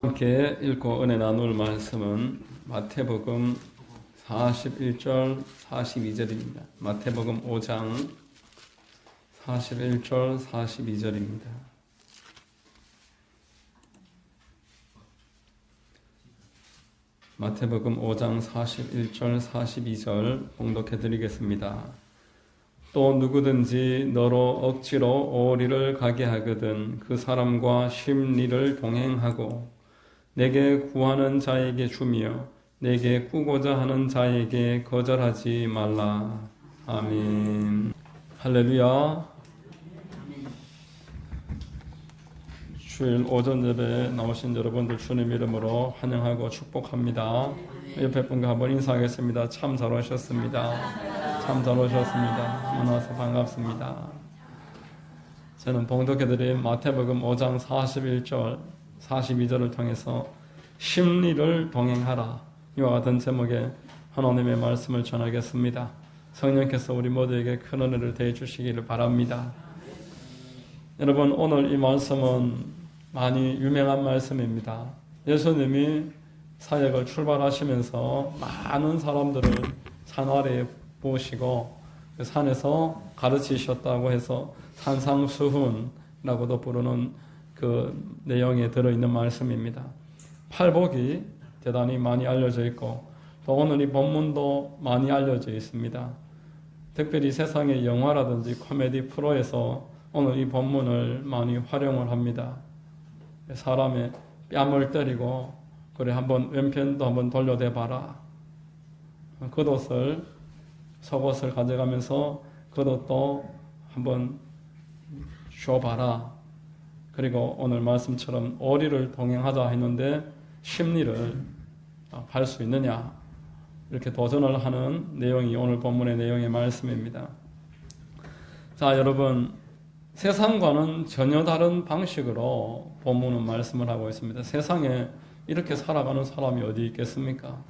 함께 읽고 은혜 나눌 말씀은 마태복음 41절 42절입니다. 마태복음 5장 41절 42절입니다. 마태복음 5장 41절 42절 봉독해 드리겠습니다. 또 누구든지 너로 억지로 오리를 가게 하거든 그 사람과 심리를 동행하고 내게 구하는 자에게 주며 내게 꾸고자 하는 자에게 거절하지 말라. 아멘. 할렐루야. 주일 오전 예배에 나오신 여러분들 주님 이름으로 환영하고 축복합니다. 옆에 분과 한번 인사하겠습니다. 참 잘 오셨습니다. 참 잘 오셨습니다. 만나서 반갑습니다. 저는 봉독해드린 마태복음 5장 41절 42절을 통해서 심리를 동행하라 이와 같은 제목의 하나님의 말씀을 전하겠습니다. 성령께서 우리 모두에게 큰 은혜를 더해 주시기를 바랍니다. 여러분, 오늘 이 말씀은 많이 유명한 말씀입니다. 예수님이 사역을 출발하시면서 많은 사람들을 산 아래에 모시고 그 산에서 가르치셨다고 해서 산상수훈이라고도 부르는 그 내용에 들어있는 말씀입니다. 팔복이 대단히 많이 알려져 있고 또 오늘 이 본문도 많이 알려져 있습니다. 특별히 세상의 영화라든지 코미디 프로에서 오늘 이 본문을 많이 활용을 합니다. 사람의 뺨을 때리고 그래 한번 왼편도 한번 돌려대봐라. 겉옷을 속옷을 가져가면서 겉옷도 한번 줘봐라. 그리고 오늘 말씀처럼 오리를 동행하자 했는데 심리를 할 수 있느냐 이렇게 도전을 하는 내용이 오늘 본문의 내용의 말씀입니다. 자, 여러분, 세상과는 전혀 다른 방식으로 본문은 말씀을 하고 있습니다. 세상에 이렇게 살아가는 사람이 어디 있겠습니까?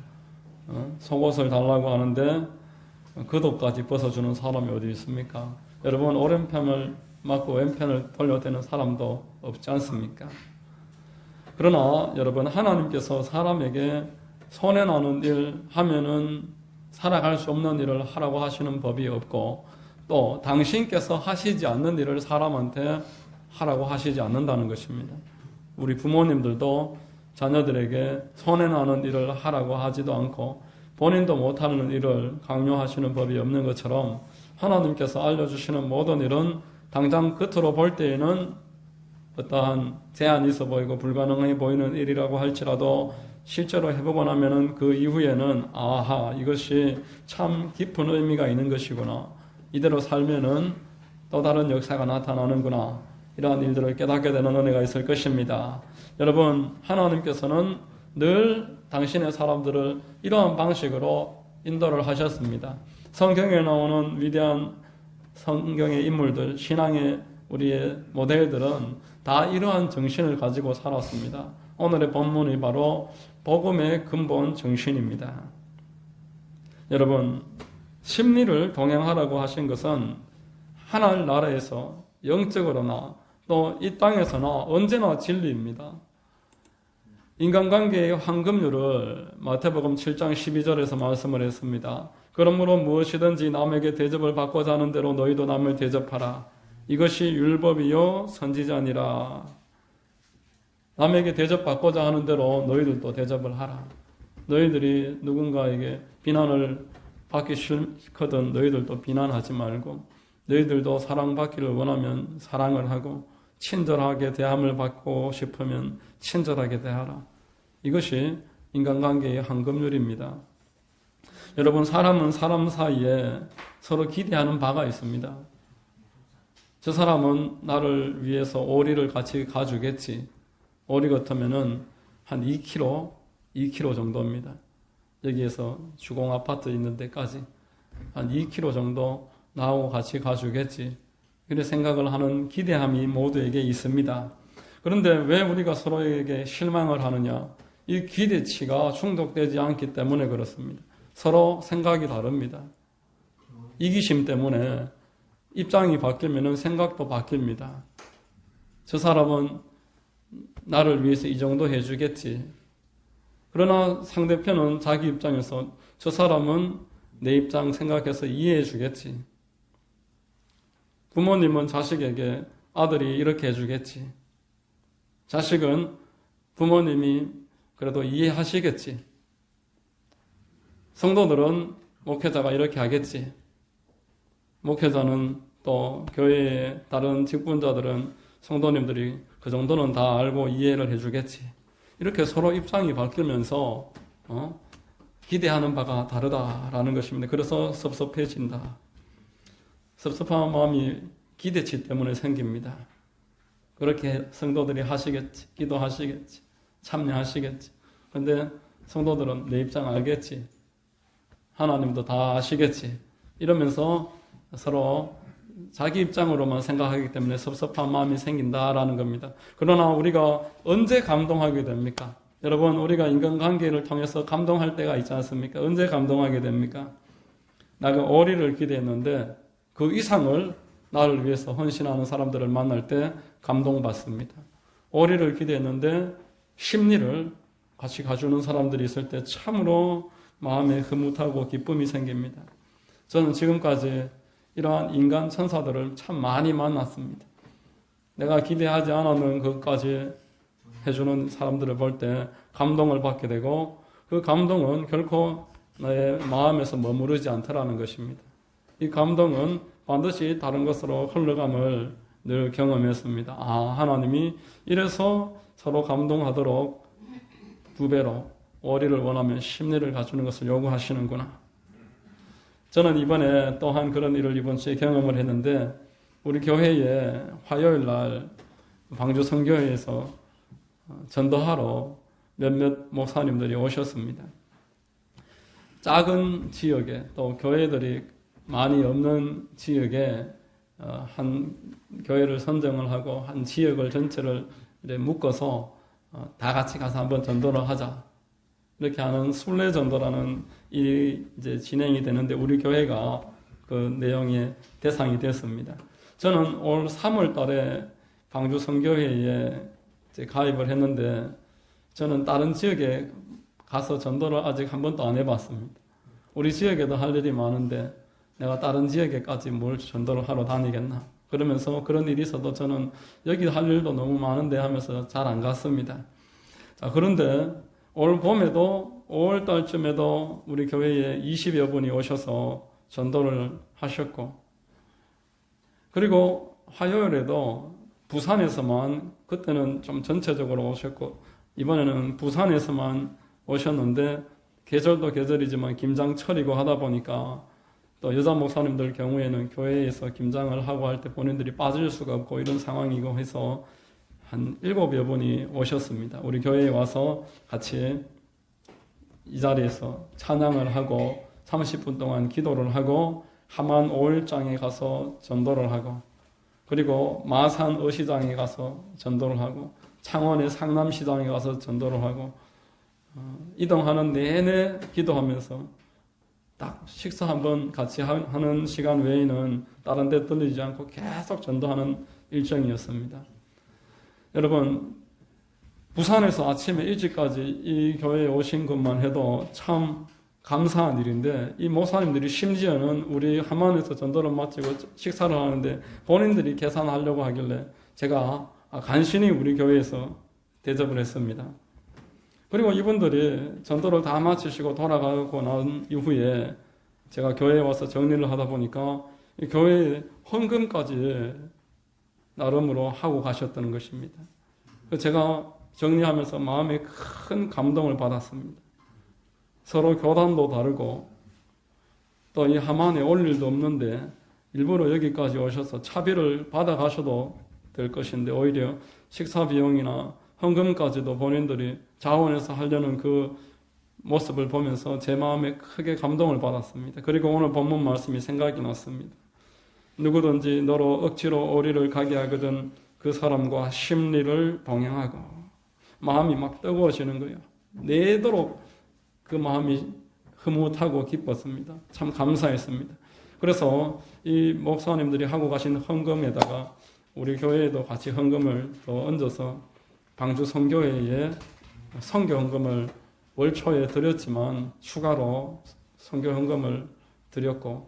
속옷을 달라고 하는데 겉옷까지 벗어주는 사람이 어디 있습니까? 여러분, 오른편을 맞고 왼편을 돌려대는 사람도 없지 않습니까? 그러나 여러분, 하나님께서 사람에게 손해나는 일 하면은 살아갈 수 없는 일을 하라고 하시는 법이 없고 또 당신께서 하시지 않는 일을 사람한테 하라고 하시지 않는다는 것입니다. 우리 부모님들도 자녀들에게 손해나는 일을 하라고 하지도 않고 본인도 못하는 일을 강요하시는 법이 없는 것처럼 하나님께서 알려주시는 모든 일은 당장 겉으로 볼 때에는 어떠한 제한이 있어 보이고 불가능해 보이는 일이라고 할지라도 실제로 해보고 나면은 그 이후에는 아하, 이것이 참 깊은 의미가 있는 것이구나. 이대로 살면은 또 다른 역사가 나타나는구나. 이러한 일들을 깨닫게 되는 은혜가 있을 것입니다. 여러분, 하나님께서는 늘 당신의 사람들을 이러한 방식으로 인도를 하셨습니다. 성경에 나오는 위대한 성경의 인물들, 신앙의 우리의 모델들은 다 이러한 정신을 가지고 살았습니다. 오늘의 본문이 바로 복음의 근본 정신입니다. 여러분, 심리를 동행하라고 하신 것은 하나님 나라에서 영적으로나 또 이 땅에서나 언제나 진리입니다. 인간관계의 황금률을 마태복음 7장 12절에서 말씀을 했습니다. 그러므로 무엇이든지 남에게 대접을 받고자 하는 대로 너희도 남을 대접하라. 이것이 율법이요 선지자니라. 남에게 대접받고자 하는 대로 너희들도 대접을 하라. 너희들이 누군가에게 비난을 받기 싫거든 너희들도 비난하지 말고 너희들도 사랑받기를 원하면 사랑을 하고 친절하게 대함을 받고 싶으면 친절하게 대하라. 이것이 인간관계의 황금률입니다. 여러분, 사람은 사람 사이에 서로 기대하는 바가 있습니다. 저 사람은 나를 위해서 오리를 같이 가주겠지. 오리 같으면은 한 2kg 정도입니다. 여기에서 주공 아파트 있는 데까지 한 2kg 정도 나하고 같이 가주겠지. 이런 생각을 하는 기대함이 모두에게 있습니다. 그런데 왜 우리가 서로에게 실망을 하느냐? 이 기대치가 충족되지 않기 때문에 그렇습니다. 서로 생각이 다릅니다. 이기심 때문에 입장이 바뀌면 생각도 바뀝니다. 저 사람은 나를 위해서 이 정도 해주겠지. 그러나 상대편은 자기 입장에서 저 사람은 내 입장 생각해서 이해해 주겠지. 부모님은 자식에게 아들이 이렇게 해주겠지. 자식은 부모님이 그래도 이해하시겠지. 성도들은 목회자가 이렇게 하겠지. 목회자는 또 교회의 다른 직분자들은 성도님들이 그 정도는 다 알고 이해를 해주겠지. 이렇게 서로 입장이 바뀌면서 기대하는 바가 다르다라는 것입니다. 그래서 섭섭해진다. 섭섭한 마음이 기대치 때문에 생깁니다. 그렇게 성도들이 하시겠지. 기도하시겠지. 참여하시겠지. 그런데 성도들은 내 입장 알겠지. 하나님도 다 아시겠지. 이러면서 서로 자기 입장으로만 생각하기 때문에 섭섭한 마음이 생긴다라는 겁니다. 그러나 우리가 언제 감동하게 됩니까? 여러분, 우리가 인간관계를 통해서 감동할 때가 있지 않습니까? 언제 감동하게 됩니까? 내가 오리를 기대했는데 그 이상을 나를 위해서 헌신하는 사람들을 만날 때 감동받습니다. 오리를 기대했는데 심리를 같이 가주는 사람들이 있을 때 참으로 마음에 흐뭇하고 기쁨이 생깁니다. 저는 지금까지 이러한 인간 천사들을 참 많이 만났습니다. 내가 기대하지 않았는 것까지 해주는 사람들을 볼 때 감동을 받게 되고 그 감동은 결코 나의 마음에서 머무르지 않더라는 것입니다. 이 감동은 반드시 다른 것으로 흘러감을 늘 경험했습니다. 아, 하나님이 이래서 서로 감동하도록 두 배로 오리를 원하면 심리를 갖추는 것을 요구하시는구나. 저는 이번에 또한 그런 일을 이번 주에 경험을 했는데 우리 교회에 화요일 날 방주 선교회에서 전도하러 몇몇 목사님들이 오셨습니다. 작은 지역에 또 교회들이 많이 없는 지역에 한 교회를 선정을 하고 한 지역을 전체를 묶어서 다 같이 가서 한번 전도를 하자. 이렇게 하는 순례 전도라는 일이 이제 진행이 되는데 우리 교회가 그 내용의 대상이 됐습니다. 저는 올 3월 달에 방주 선교회에 이제 가입을 했는데 저는 다른 지역에 가서 전도를 아직 한 번도 안 해봤습니다. 우리 지역에도 할 일이 많은데 내가 다른 지역에까지 뭘 전도를 하러 다니겠나. 그러면서 그런 일이 있어도 저는 여기 할 일도 너무 많은데 하면서 잘 안 갔습니다. 자, 그런데 올 봄에도 5월 달쯤에도 우리 교회에 20여 분이 오셔서 전도를 하셨고 그리고 화요일에도 부산에서만 그때는 좀 전체적으로 오셨고 이번에는 부산에서만 오셨는데 계절도 계절이지만 김장철이고 하다 보니까 또 여자 목사님들 경우에는 교회에서 김장을 하고 할 때 본인들이 빠질 수가 없고 이런 상황이고 해서 한 7여 분이 오셨습니다. 우리 교회에 와서 같이 이 자리에서 찬양을 하고 30분 동안 기도를 하고 함안 5일장에 가서 전도를 하고 그리고 마산 어시장에 가서 전도를 하고 창원의 상남시장에 가서 전도를 하고 이동하는 내내 기도하면서 딱 식사 한번 같이 하는 시간 외에는 다른 데 들리지 않고 계속 전도하는 일정이었습니다. 여러분, 부산에서 아침에 일찍까지 이 교회에 오신 것만 해도 참 감사한 일인데 이 목사님들이 심지어는 우리 함안에서 전도를 마치고 식사를 하는데 본인들이 계산하려고 하길래 제가 간신히 우리 교회에서 대접을 했습니다. 그리고 이분들이 전도를 다 마치시고 돌아가고 난 이후에 제가 교회에 와서 정리를 하다 보니까 이 교회에 헌금까지 나름으로 하고 가셨다는 것입니다. 제가 정리하면서 마음에 큰 감동을 받았습니다. 서로 교단도 다르고 또 이 함안에 올 일도 없는데 일부러 여기까지 오셔서 차비를 받아 가셔도 될 것인데 오히려 식사 비용이나 헌금까지도 본인들이 자원해서 하려는 그 모습을 보면서 제 마음에 크게 감동을 받았습니다. 그리고 오늘 본문 말씀이 생각이 났습니다. 누구든지 너로 억지로 오리를 가게 하거든 그 사람과 심리를 동행하고 마음이 막 뜨거워지는 거예요. 내도록 그 마음이 흐뭇하고 기뻤습니다. 참 감사했습니다. 그래서 이 목사님들이 하고 가신 헌금에다가 우리 교회에도 같이 헌금을 또 얹어서 방주 선교회에 선교 헌금을 월 초에 드렸지만 추가로 선교 헌금을 드렸고,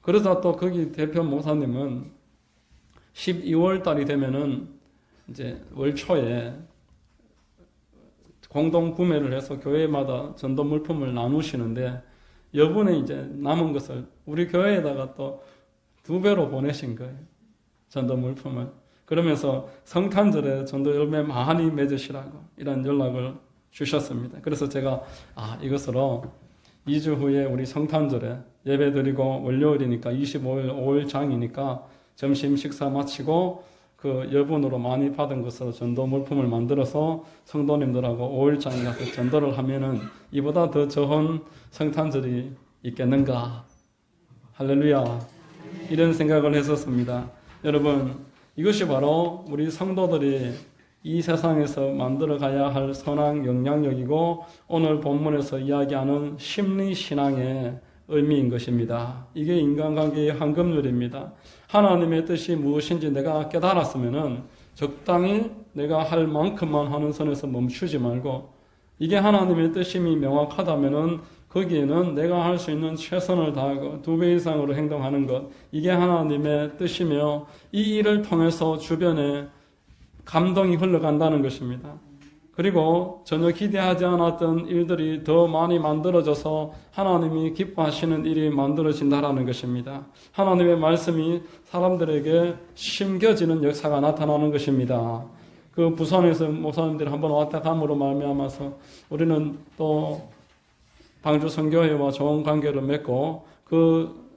그러자 또 거기 대표 목사님은 12월 달이 되면은 이제 월 초에 공동 구매를 해서 교회마다 전도 물품을 나누시는데, 여분의 이제 남은 것을 우리 교회에다가 또 2배로 보내신 거예요. 전도 물품을. 그러면서 성탄절에 전도 열매 많이 맺으시라고 이런 연락을 주셨습니다. 그래서 제가 이것으로 2주 후에 우리 성탄절에 예배 드리고 월요일이니까 25일 5일장이니까 점심 식사 마치고 그 여분으로 많이 받은 것으로 전도 물품을 만들어서 성도님들하고 5일장에 가서 전도를 하면은 이보다 더 좋은 성탄절이 있겠는가. 할렐루야. 이런 생각을 했었습니다. 여러분, 이것이 바로 우리 성도들이 이 세상에서 만들어 가야 할 선한 영향력이고, 오늘 본문에서 이야기하는 심리신앙의 의미인 것입니다. 이게 인간관계의 황금률입니다. 하나님의 뜻이 무엇인지 내가 깨달았으면은 적당히 내가 할 만큼만 하는 선에서 멈추지 말고, 이게 하나님의 뜻임이 명확하다면은 거기에는 내가 할 수 있는 최선을 다하고 2배 이상으로 행동하는 것, 이게 하나님의 뜻이며 이 일을 통해서 주변에 감동이 흘러간다는 것입니다. 그리고 전혀 기대하지 않았던 일들이 더 많이 만들어져서 하나님이 기뻐하시는 일이 만들어진다는 것입니다. 하나님의 말씀이 사람들에게 심겨지는 역사가 나타나는 것입니다. 그 부산에서 목사님들이 한번 왔다 감으로 말미암아서 우리는 또 방주 선교회와 좋은 관계를 맺고 그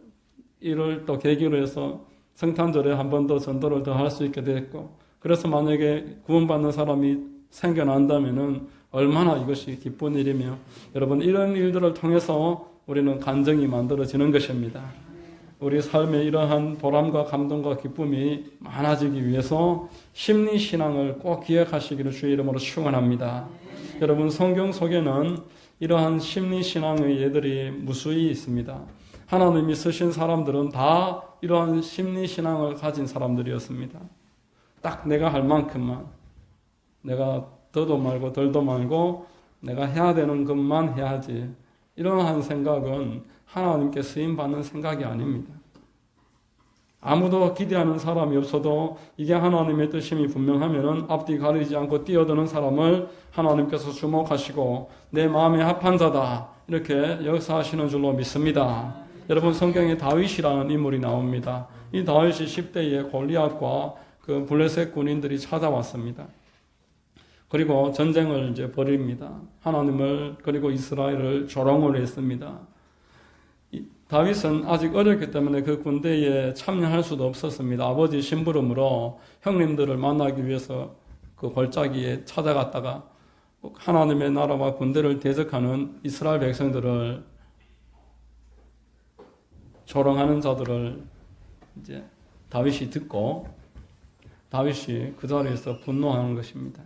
일을 또 계기로 해서 성탄절에 한 번 더 전도를 더 할 수 있게 됐고, 그래서 만약에 구원받는 사람이 생겨난다면은 얼마나 이것이 기쁜 일이며, 여러분 이런 일들을 통해서 우리는 간증이 만들어지는 것입니다. 우리 삶에 이러한 보람과 감동과 기쁨이 많아지기 위해서 심리신앙을 꼭 기억하시기를 주의 이름으로 축원합니다. 여러분, 성경 속에는 이러한 심리신앙의 예들이 무수히 있습니다. 하나님이 쓰신 사람들은 다 이러한 심리신앙을 가진 사람들이었습니다. 딱 내가 할 만큼만, 내가 더도 말고 덜도 말고 내가 해야 되는 것만 해야지, 이러한 생각은 하나님께 쓰임받는 생각이 아닙니다. 아무도 기대하는 사람이 없어도 이게 하나님의 뜻임이 분명하면은 앞뒤 가리지 않고 뛰어드는 사람을 하나님께서 주목하시고 내 마음에 합한 자다, 이렇게 역사하시는 줄로 믿습니다. 여러분, 성경에 다윗이라는 인물이 나옵니다. 이 다윗이 10대에 골리앗과 그 블레셋 군인들이 찾아왔습니다. 그리고 전쟁을 이제 벌입니다. 하나님을, 그리고 이스라엘을 조롱을 했습니다. 다윗은 아직 어렸기 때문에 그 군대에 참여할 수도 없었습니다. 아버지 심부름으로 형님들을 만나기 위해서 그 골짜기에 찾아갔다가 하나님의 나라와 군대를 대적하는 이스라엘 백성들을 조롱하는 자들을 이제 다윗이 듣고 다윗이 그 자리에서 분노하는 것입니다.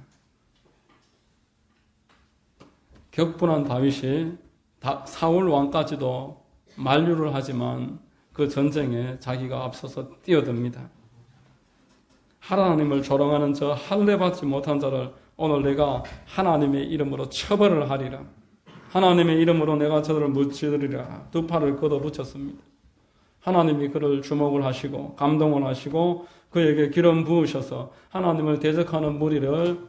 격분한 다윗이 사울 왕까지도 만류를 하지만 그 전쟁에 자기가 앞서서 뛰어듭니다. 하나님을 조롱하는 저 할례받지 못한 자를 오늘 내가 하나님의 이름으로 처벌을 하리라. 하나님의 이름으로 내가 저들을 무찌르리라. 두 팔을 걷어붙였습니다. 하나님이 그를 주목을 하시고 감동을 하시고 그에게 기름 부으셔서 하나님을 대적하는 무리를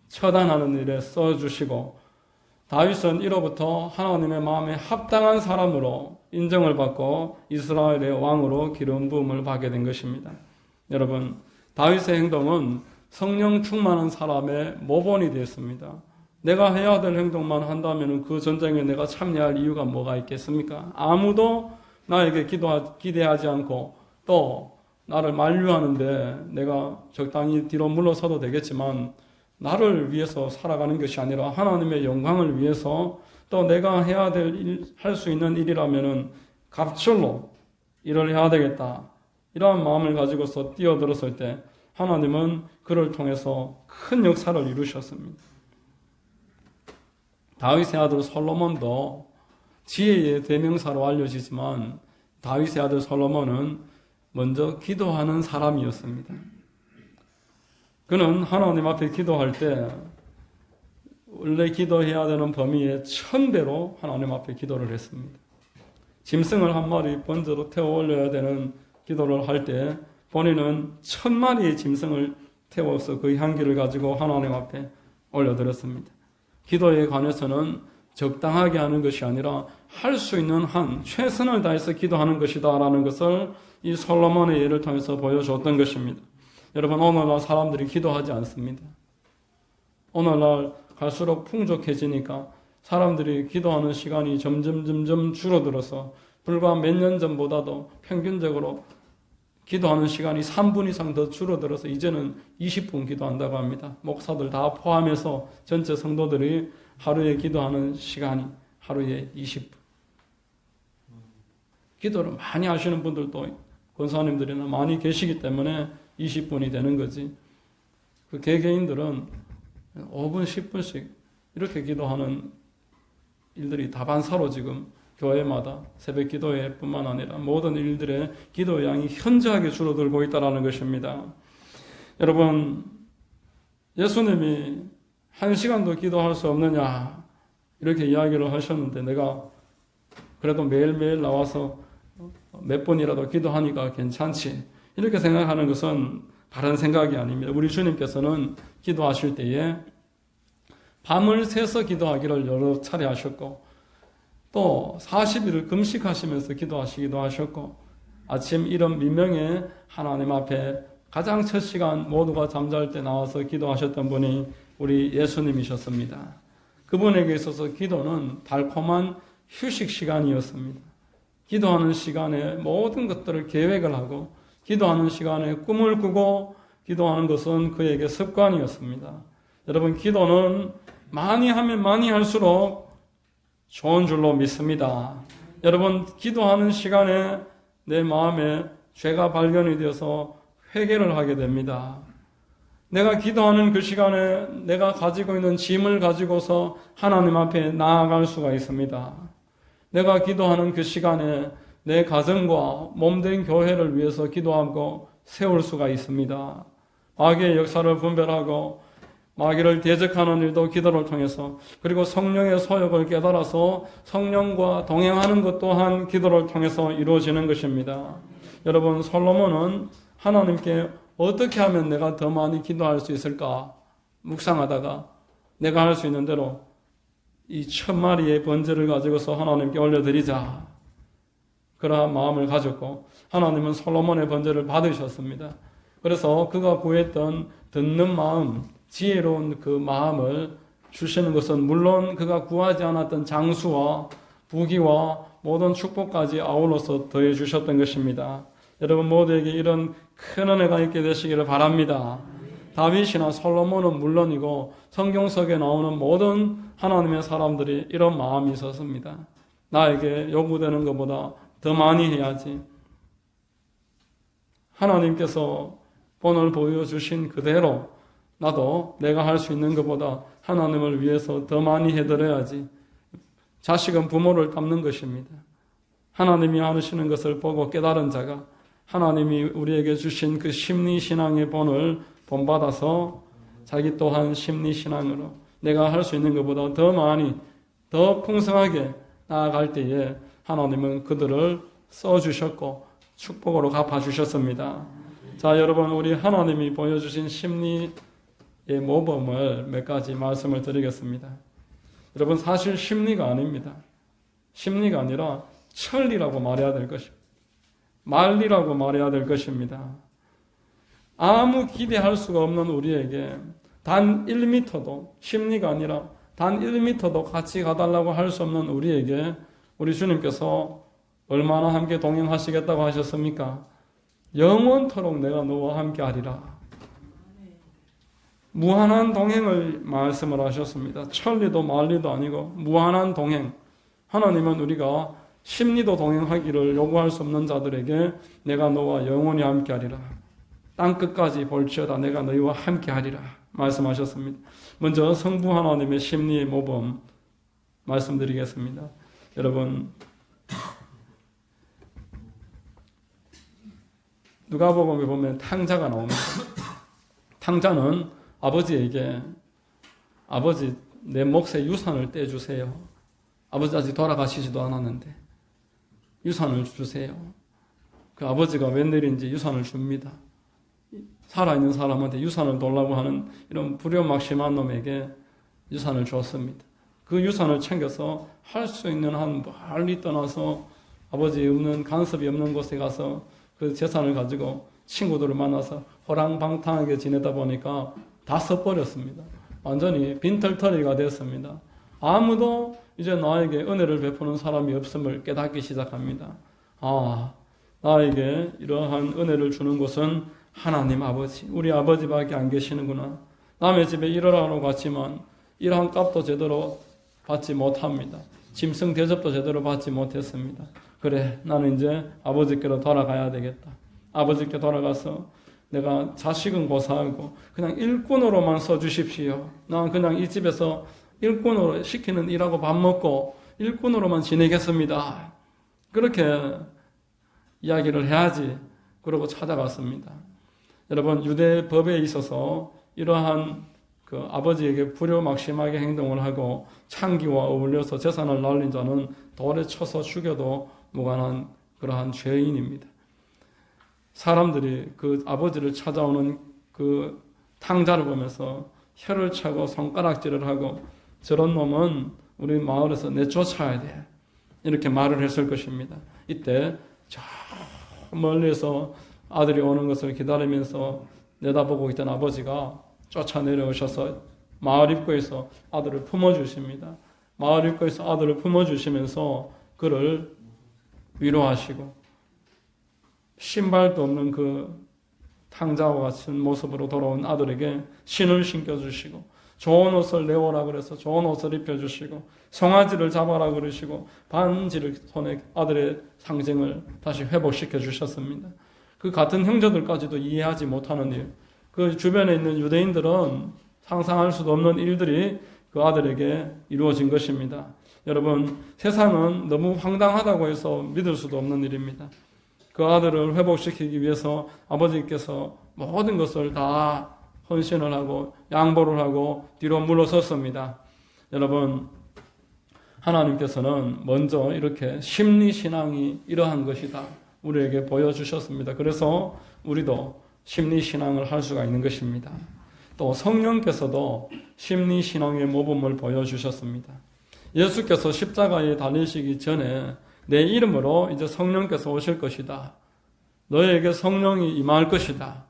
처단하는 일에 써주시고, 다윗은 이로부터 하나님의 마음에 합당한 사람으로 인정을 받고 이스라엘의 왕으로 기름 부음을 받게 된 것입니다. 여러분, 다윗의 행동은 성령 충만한 사람의 모본이 되었습니다. 내가 해야 될 행동만 한다면 그 전쟁에 내가 참여할 이유가 뭐가 있겠습니까? 아무도 나에게 기대하지 않고 또 나를 만류하는데 내가 적당히 뒤로 물러서도 되겠지만, 나를 위해서 살아가는 것이 아니라 하나님의 영광을 위해서 또 내가 해야 될 할 수 있는 일이라면은 갑절로 일을 해야 되겠다, 이러한 마음을 가지고서 뛰어들었을 때 하나님은 그를 통해서 큰 역사를 이루셨습니다. 다윗의 아들 솔로몬도 지혜의 대명사로 알려지지만 다윗의 아들 솔로몬은 먼저 기도하는 사람이었습니다. 그는 하나님 앞에 기도할 때 원래 기도해야 되는 범위의 1000배로 하나님 앞에 기도를 했습니다. 짐승을 한 마리 번제로 태워 올려야 되는 기도를 할 때 본인은 1000마리의 짐승을 태워서 그 향기를 가지고 하나님 앞에 올려드렸습니다. 기도에 관해서는 적당하게 하는 것이 아니라 할 수 있는 한 최선을 다해서 기도하는 것이다 라는 것을 이 솔로몬의 예를 통해서 보여줬던 것입니다. 여러분, 오늘날 사람들이 기도하지 않습니다. 오늘날 갈수록 풍족해지니까 사람들이 기도하는 시간이 점점 줄어들어서 불과 몇 년 전보다도 평균적으로 기도하는 시간이 3분 이상 더 줄어들어서 이제는 20분 기도한다고 합니다. 목사들 다 포함해서 전체 성도들이 하루에 기도하는 시간이 하루에 20분. 기도를 많이 하시는 분들도 권사님들이나 많이 계시기 때문에 20분이 되는 거지. 그 개개인들은 5분, 10분씩 이렇게 기도하는 일들이 다반사로 지금 교회마다 새벽 기도회 뿐만 아니라 모든 일들의 기도 양이 현저하게 줄어들고 있다는 것입니다. 여러분, 예수님이 1시간도 기도할 수 없느냐 이렇게 이야기를 하셨는데 내가 그래도 매일매일 나와서 몇 번이라도 기도하니까 괜찮지 이렇게 생각하는 것은 바른 생각이 아닙니다. 우리 주님께서는 기도하실 때에 밤을 새서 기도하기를 여러 차례 하셨고 또 40일을 금식하시면서 기도하시기도 하셨고 아침 이른 미명에 하나님 앞에 가장 첫 시간 모두가 잠잘 때 나와서 기도하셨던 분이 우리 예수님이셨습니다. 그분에게 있어서 기도는 달콤한 휴식 시간이었습니다. 기도하는 시간에 모든 것들을 계획을 하고 기도하는 시간에 꿈을 꾸고 기도하는 것은 그에게 습관이었습니다. 여러분, 기도는 많이 하면 많이 할수록 좋은 줄로 믿습니다. 여러분, 기도하는 시간에 내 마음에 죄가 발견이 되어서 회개를 하게 됩니다. 내가 기도하는 그 시간에 내가 가지고 있는 짐을 가지고서 하나님 앞에 나아갈 수가 있습니다. 내가 기도하는 그 시간에 내 가정과 몸된 교회를 위해서 기도하고 세울 수가 있습니다. 마귀의 역사를 분별하고 마귀를 대적하는 일도 기도를 통해서 그리고 성령의 소욕을 깨달아서 성령과 동행하는 것 또한 기도를 통해서 이루어지는 것입니다. 여러분, 솔로몬은 하나님께 어떻게 하면 내가 더 많이 기도할 수 있을까 묵상하다가 내가 할 수 있는 대로 이 1000마리의 번제를 가지고서 하나님께 올려드리자 그러한 마음을 가졌고 하나님은 솔로몬의 번제를 받으셨습니다. 그래서 그가 구했던 듣는 마음, 지혜로운 그 마음을 주시는 것은 물론 그가 구하지 않았던 장수와 부귀와 모든 축복까지 아울러서 더해 주셨던 것입니다. 여러분 모두에게 이런 큰 은혜가 있게 되시기를 바랍니다. 다윗이나 솔로몬은 물론이고 성경 속에 나오는 모든 하나님의 사람들이 이런 마음이 있었습니다. 나에게 요구되는 것보다 더 많이 해야지. 하나님께서 본을 보여주신 그대로 나도 내가 할 수 있는 것보다 하나님을 위해서 더 많이 해드려야지. 자식은 부모를 닮는 것입니다. 하나님이 하시는 것을 보고 깨달은 자가 하나님이 우리에게 주신 그 심리신앙의 본을 본받아서 자기 또한 심리신앙으로 내가 할 수 있는 것보다 더 많이 더 풍성하게 나아갈 때에 하나님은 그들을 써주셨고 축복으로 갚아주셨습니다. 자, 여러분, 우리 하나님이 보여주신 심리의 모범을 몇 가지 말씀을 드리겠습니다. 여러분, 사실 심리가 아닙니다. 심리가 아니라 천리라고 말해야 될 것입니다. 말리라고 말해야 될 것입니다. 아무 기대할 수가 없는 우리에게 단 1m도 심리가 아니라 단 1m도 같이 가달라고 할 수 없는 우리에게 우리 주님께서 얼마나 함께 동행하시겠다고 하셨습니까? 영원토록 내가 너와 함께 하리라. 무한한 동행을 말씀을 하셨습니다. 천리도 말리도 아니고 무한한 동행. 하나님은 우리가 심리도 동행하기를 요구할 수 없는 자들에게 내가 너와 영원히 함께 하리라. 땅끝까지 볼지어다 내가 너희와 함께 하리라 말씀하셨습니다. 먼저 성부 하나님의 심리의 모범 말씀드리겠습니다. 여러분, 누가복음에 보면 탕자가 나옵니다. 탕자는 아버지에게 아버지 내 몫의 유산을 떼주세요. 아버지 아직 돌아가시지도 않았는데 유산을 주세요. 그 아버지가 웬일인지 유산을 줍니다. 살아있는 사람한테 유산을 달라고 하는 이런 불효막심한 놈에게 유산을 줬습니다. 그 유산을 챙겨서 할 수 있는 한 멀리 떠나서 아버지 없는 간섭이 없는 곳에 가서 그 재산을 가지고 친구들을 만나서 호랑방탕하게 지내다 보니까 다 써버렸습니다. 완전히 빈털터리가 됐습니다. 아무도 이제 나에게 은혜를 베푸는 사람이 없음을 깨닫기 시작합니다. 나에게 이러한 은혜를 주는 곳은 하나님 아버지, 우리 아버지밖에 안 계시는구나. 남의 집에 일하러 갔지만 일한 값도 제대로 받지 못합니다. 짐승 대접도 제대로 받지 못했습니다. 그래, 나는 이제 아버지께로 돌아가야 되겠다. 아버지께 돌아가서 내가 자식은 고사하고 그냥 일꾼으로만 써주십시오. 난 그냥 이 집에서 일꾼으로 시키는 일하고 밥 먹고 일꾼으로만 지내겠습니다. 그렇게 이야기를 해야지. 그러고 찾아갔습니다. 여러분, 유대 법에 있어서 이러한 그 아버지에게 불효막심하게 행동을 하고 창기와 어울려서 재산을 날린 자는 돌에 쳐서 죽여도 무관한 그러한 죄인입니다. 사람들이 그 아버지를 찾아오는 그 탕자를 보면서 혀를 차고 손가락질을 하고 저런 놈은 우리 마을에서 내쫓아야 돼. 이렇게 말을 했을 것입니다. 이때 저 멀리서 아들이 오는 것을 기다리면서 내다보고 있던 아버지가 쫓아 내려오셔서 마을 입구에서 아들을 품어주십니다. 마을 입구에서 아들을 품어주시면서 그를 위로하시고 신발도 없는 그 탕자와 같은 모습으로 돌아온 아들에게 신을 신겨주시고 좋은 옷을 내오라 그래서 좋은 옷을 입혀주시고 송아지를 잡아라 그러시고 반지를 손에 아들의 상징을 다시 회복시켜 주셨습니다. 그 같은 형제들까지도 이해하지 못하는 일, 그 주변에 있는 유대인들은 상상할 수도 없는 일들이 그 아들에게 이루어진 것입니다. 여러분, 세상은 너무 황당하다고 해서 믿을 수도 없는 일입니다. 그 아들을 회복시키기 위해서 아버지께서 모든 것을 다 헌신을 하고 양보를 하고 뒤로 물러섰습니다. 여러분, 하나님께서는 먼저 이렇게 심리신앙이 이러한 것이다 우리에게 보여주셨습니다. 그래서 우리도 심리신앙을 할 수가 있는 것입니다. 또 성령께서도 심리신앙의 모범을 보여주셨습니다. 예수께서 십자가에 달리시기 전에 내 이름으로 이제 성령께서 오실 것이다. 너에게 성령이 임할 것이다.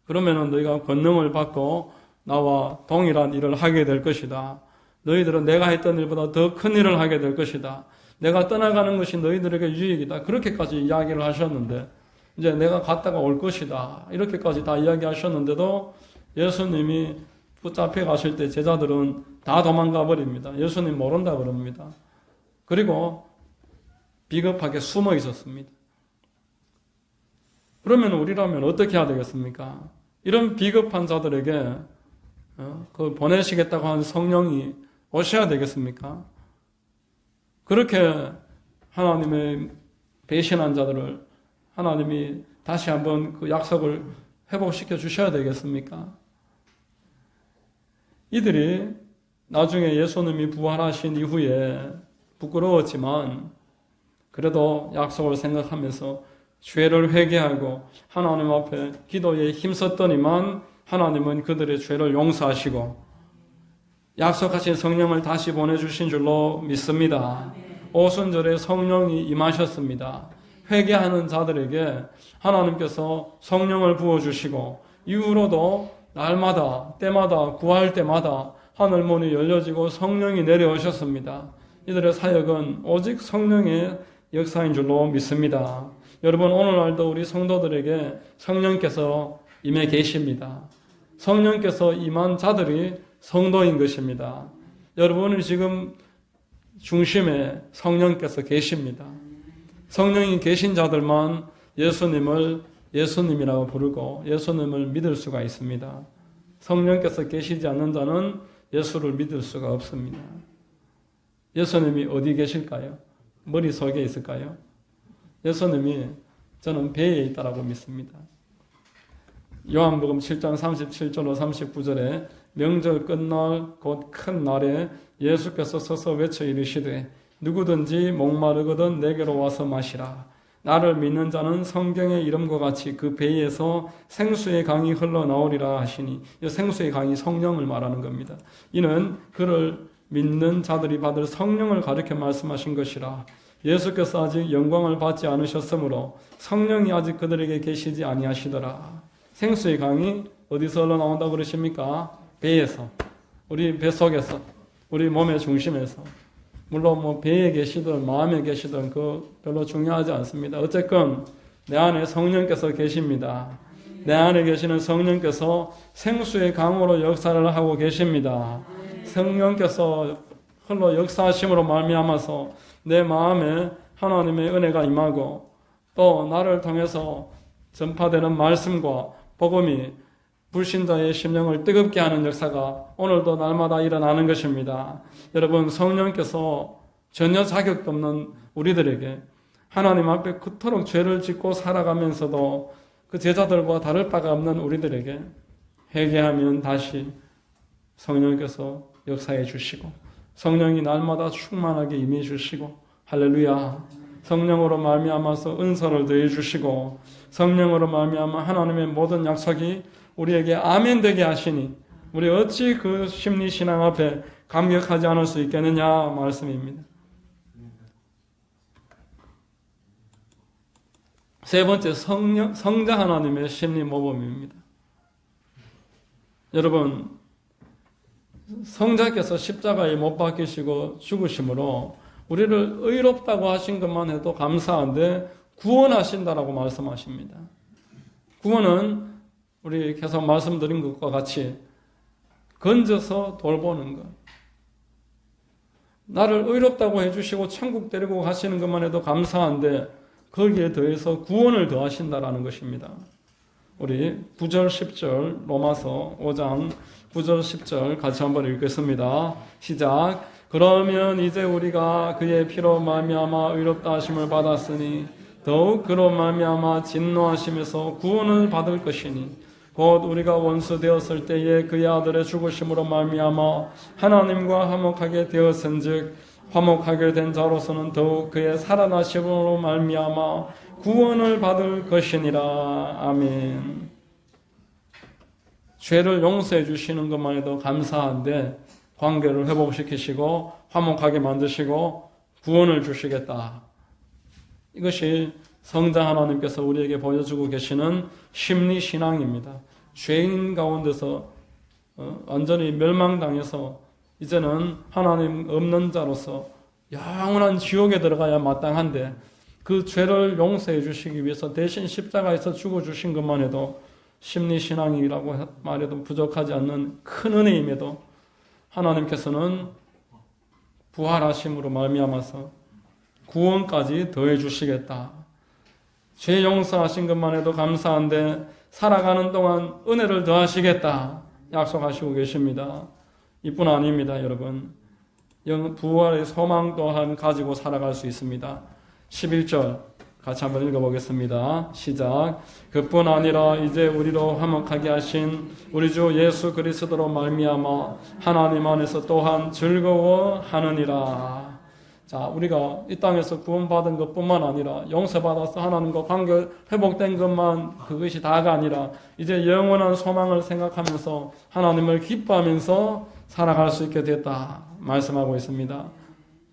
그러면은 너희가 권능을 받고 나와 동일한 일을 하게 될 것이다. 너희들은 내가 했던 일보다 더 큰 일을 하게 될 것이다. 내가 떠나가는 것이 너희들에게 유익이다. 그렇게까지 이야기를 하셨는데 이제 내가 갔다가 올 것이다. 이렇게까지 다 이야기하셨는데도 예수님이 붙잡혀 가실 때 제자들은 다 도망가 버립니다. 예수님 모른다 그럽니다. 그리고 비겁하게 숨어 있었습니다. 그러면 우리라면 어떻게 해야 되겠습니까? 이런 비겁한 자들에게 그 보내시겠다고 한 성령이 오셔야 되겠습니까? 그렇게 하나님의 배신한 자들을 하나님이 다시 한번 그 약속을 회복시켜 주셔야 되겠습니까? 이들이 나중에 예수님이 부활하신 이후에 부끄러웠지만 그래도 약속을 생각하면서 죄를 회개하고 하나님 앞에 기도에 힘썼더니만 하나님은 그들의 죄를 용서하시고 약속하신 성령을 다시 보내주신 줄로 믿습니다. 오순절에 성령이 임하셨습니다. 회개하는 자들에게 하나님께서 성령을 부어주시고 이후로도 날마다 때마다 구할 때마다 하늘문이 열려지고 성령이 내려오셨습니다. 이들의 사역은 오직 성령의 역사인 줄로 믿습니다. 여러분, 오늘날도 우리 성도들에게 성령께서 임해 계십니다. 성령께서 임한 자들이 성도인 것입니다. 여러분은 지금 중심에 성령께서 계십니다. 성령이 계신 자들만 예수님을 예수님이라고 부르고 예수님을 믿을 수가 있습니다. 성령께서 계시지 않는 자는 예수를 믿을 수가 없습니다. 예수님이 어디 계실까요? 머릿속에 있을까요? 예수님이 저는 배에 있다라고 믿습니다. 요한복음 7장 37절로 39절에 명절 끝날 곧 큰 날에 예수께서 서서 외쳐 이르시되 누구든지 목마르거든 내게로 와서 마시라. 나를 믿는 자는 성경의 이름과 같이 그 배에서 생수의 강이 흘러나오리라 하시니, 이 생수의 강이 성령을 말하는 겁니다. 이는 그를 믿는 자들이 받을 성령을 가리켜 말씀하신 것이라. 예수께서 아직 영광을 받지 않으셨으므로 성령이 아직 그들에게 계시지 아니하시더라. 생수의 강이 어디서 흘러나온다고 그러십니까? 배에서, 우리 뱃속에서, 우리 몸의 중심에서. 물론 뭐 배에 계시든 마음에 계시든 그 별로 중요하지 않습니다. 어쨌건 내 안에 성령께서 계십니다. 내 안에 계시는 성령께서 생수의 강으로 역사를 하고 계십니다. 성령께서 흘러 역사하심으로 말미암아서 내 마음에 하나님의 은혜가 임하고 또 나를 통해서 전파되는 말씀과 복음이 불신자의 심령을 뜨겁게 하는 역사가 오늘도 날마다 일어나는 것입니다. 여러분, 성령께서 전혀 자격도 없는 우리들에게 하나님 앞에 그토록 죄를 짓고 살아가면서도 그 제자들과 다를 바가 없는 우리들에게 회개하면 다시 성령께서 역사해 주시고 성령이 날마다 충만하게 임해 주시고 할렐루야, 성령으로 말미암아서 은사를 더해 주시고 성령으로 말미암아 하나님의 모든 약속이 우리에게 아멘 되게 하시니 우리 어찌 그 심리신앙 앞에 감격하지 않을 수 있겠느냐 말씀입니다. 세 번째, 성자 하나님의 심리 모범입니다. 여러분, 성자께서 십자가에 못 박히시고 죽으심으로 우리를 의롭다고 하신 것만 해도 감사한데 구원하신다라고 말씀하십니다. 구원은 우리 계속 말씀드린 것과 같이 건져서 돌보는 것. 나를 의롭다고 해주시고 천국 데리고 가시는 것만 해도 감사한데 거기에 더해서 구원을 더하신다라는 것입니다. 우리 9절 10절 로마서 5장 9절 10절 같이 한번 읽겠습니다. 시작. 그러면 이제 우리가 그의 피로 말미암아 의롭다 하심을 받았으니 더욱 그로 말미암아 진노하심에서 구원을 받을 것이니 곧 우리가 원수 되었을 때에 그의 아들의 죽으심으로 말미암아 하나님과 화목하게 되었은즉 화목하게 된 자로서는 더욱 그의 살아나심으로 말미암아 구원을 받을 것이니라. 아멘. 죄를 용서해 주시는 것만 해도 감사한데 관계를 회복시키시고 화목하게 만드시고 구원을 주시겠다. 이것이 성자 하나님께서 우리에게 보여주고 계시는 심리신앙입니다. 죄인 가운데서 완전히 멸망당해서 이제는 하나님 없는 자로서 영원한 지옥에 들어가야 마땅한데 그 죄를 용서해 주시기 위해서 대신 십자가에서 죽어주신 것만 해도 심리신앙이라고 말해도 부족하지 않는 큰 은혜임에도 하나님께서는 부활하심으로 말미암아서 구원까지 더해 주시겠다. 죄 용서하신 것만 해도 감사한데 살아가는 동안 은혜를 더하시겠다 약속하시고 계십니다. 이뿐 아닙니다, 여러분. 부활의 소망 또한 가지고 살아갈 수 있습니다. 11절 같이 한번 읽어보겠습니다. 시작. 그뿐 아니라 이제 우리로 화목하게 하신 우리 주 예수 그리스도로 말미암아 하나님 안에서 또한 즐거워하느니라. 자, 우리가 이 땅에서 구원받은 것뿐만 아니라 용서받아서 하나님과 관계 회복된 것만 그것이 다가 아니라 이제 영원한 소망을 생각하면서 하나님을 기뻐하면서 살아갈 수 있게 됐다 말씀하고 있습니다.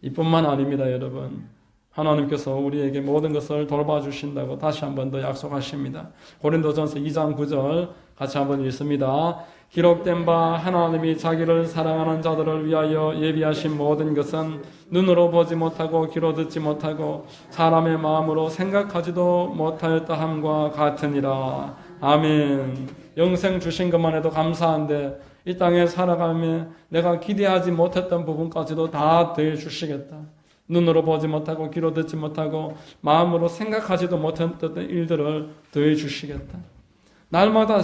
이뿐만 아닙니다, 여러분. 하나님께서 우리에게 모든 것을 돌봐주신다고 다시 한 번 더 약속하십니다. 고린도전서 2장 9절 같이 한번 읽습니다. 기록된 바 하나님이 자기를 사랑하는 자들을 위하여 예비하신 모든 것은 눈으로 보지 못하고 귀로 듣지 못하고 사람의 마음으로 생각하지도 못하였다 함과 같으니라. 아멘. 영생 주신 것만 해도 감사한데 이 땅에 살아가며 내가 기대하지 못했던 부분까지도 다 더해 주시겠다. 눈으로 보지 못하고 귀로 듣지 못하고 마음으로 생각하지도 못했던 일들을 더해 주시겠다. 날마다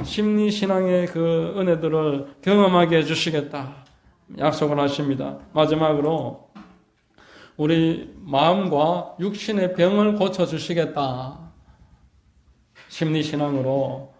심리신앙의 그 은혜들을 경험하게 해주시겠다 약속을 하십니다. 마지막으로 우리 마음과 육신의 병을 고쳐주시겠다. 심리신앙으로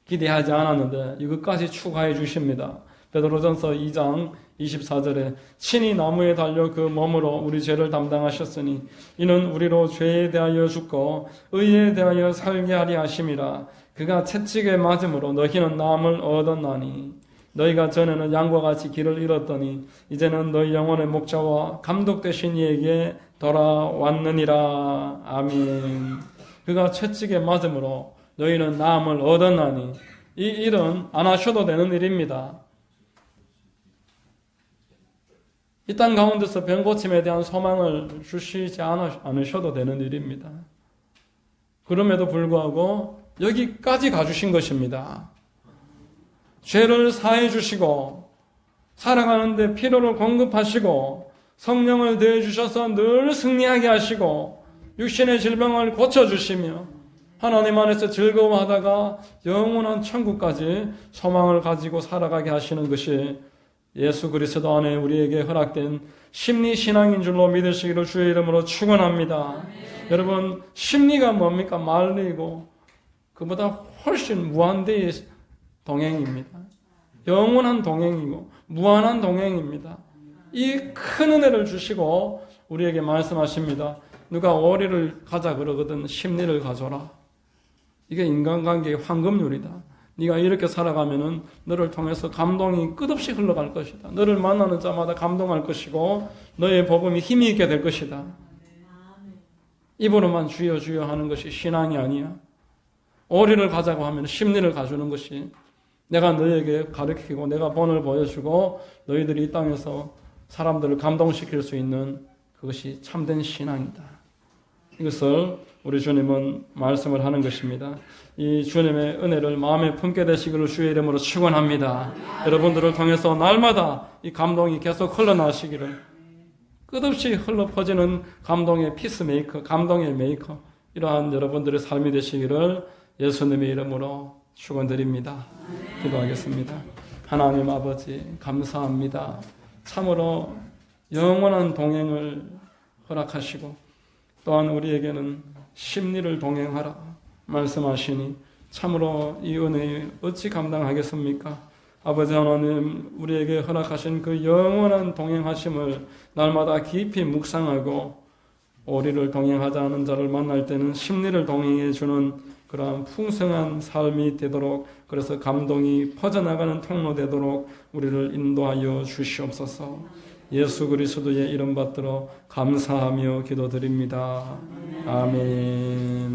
기대하지 않았는데 이것까지 추가해 주십니다. 베드로전서 2장 24절에 친히 나무에 달려 그 몸으로 우리 죄를 담당하셨으니 이는 우리로 죄에 대하여 죽고 의에 대하여 살게 하리 하심이라. 그가 채찍에 맞음으로 너희는 나음을 얻었나니 너희가 전에는 양과 같이 길을 잃었더니 이제는 너희 영혼의 목자와 감독 되신 이에게 돌아왔느니라. 아멘. 그가 채찍에 맞음으로 너희는 나음을 얻었나니 이 일은 안 하셔도 되는 일입니다. 이 땅 가운데서 병고침에 대한 소망을 주시지 않으셔도 되는 일입니다. 그럼에도 불구하고 여기까지 가주신 것입니다. 죄를 사해 주시고 살아가는데 필요를 공급하시고 성령을 더해주셔서 늘 승리하게 하시고 육신의 질병을 고쳐주시며 하나님 안에서 즐거워하다가 영원한 천국까지 소망을 가지고 살아가게 하시는 것이 예수 그리스도 안에 우리에게 허락된 심리신앙인 줄로 믿으시기를 주의 이름으로 축원합니다. 여러분, 심리가 뭡니까? 말리고 그보다 훨씬 무한대의 동행입니다. 영원한 동행이고 무한한 동행입니다. 이 큰 은혜를 주시고 우리에게 말씀하십니다. 누가 오리를 가자 그러거든 심리를 가져라. 이게 인간관계의 황금률이다. 네가 이렇게 살아가면은 너를 통해서 감동이 끝없이 흘러갈 것이다. 너를 만나는 자마다 감동할 것이고 너의 복음이 힘이 있게 될 것이다. 입으로만 주여 주여 하는 것이 신앙이 아니야. 오리를 가자고 하면 심리를 가주는 것이 내가 너에게 가르치고 내가 본을 보여주고 너희들이 이 땅에서 사람들을 감동시킬 수 있는 그것이 참된 신앙이다. 이것을 우리 주님은 말씀을 하는 것입니다. 이 주님의 은혜를 마음에 품게 되시기를 주의 이름으로 축원합니다. 여러분들을 통해서 날마다 이 감동이 계속 흘러나시기를 끝없이 흘러 퍼지는 감동의 피스메이커, 감동의 메이커 이러한 여러분들의 삶이 되시기를 예수님의 이름으로 축원드립니다. 기도하겠습니다. 하나님 아버지 감사합니다. 참으로 영원한 동행을 허락하시고 또한 우리에게는 심리를 동행하라 말씀하시니 참으로 이 은혜에 어찌 감당하겠습니까? 아버지 하나님 우리에게 허락하신 그 영원한 동행하심을 날마다 깊이 묵상하고 오리를 동행하지 않은 자를 만날 때는 심리를 동행해 주는 그러한 풍성한 삶이 되도록 그래서 감동이 퍼져나가는 통로 되도록 우리를 인도하여 주시옵소서. 예수 그리스도의 이름 받들어 감사하며 기도드립니다. 아멘.